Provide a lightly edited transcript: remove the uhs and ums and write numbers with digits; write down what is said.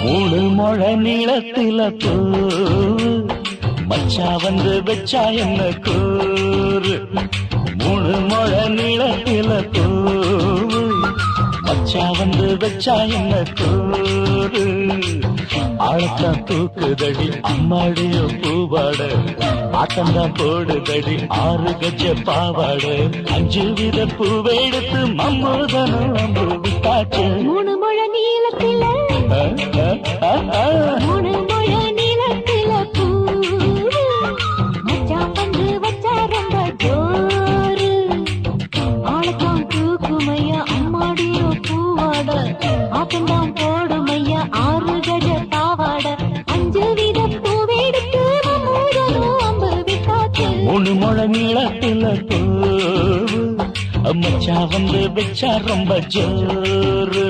மூணு முழ நீளத்தில பூ மச்சா வந்து வச்சா என்ன கூறு. மூணு முழ நீளத்தில பூ மச்சா வந்து வச்சா என்ன கூறு. ஆழத்தான் தூக்குதடி அம்மாடிய பூவாட, ஆட்டந்தான் போடுதடி 6 கஜ பாவாட. 5 வித பூவெடுத்து மம்மூதனும் அம்பு விட்டாச்சு. மூணு முழ நீளத்தில மூணு முழ நீளத்தில பூ மச்சான் வந்து வச்சா ரொம்ப ஜோரு. ஆளத்தான் தூக்குமையா அம்மாடிய பூவாட, ஆட்டந்தான் போடுமையா 6 கஜ பாவாட. 5 வித பூவெடுத்து மம்மூதனும் அம்பு விட்டாச்சு. மூணு முழ நீளத்தில பூ மச்சா வந்து வச்சா ரொம்ப ஜோரு.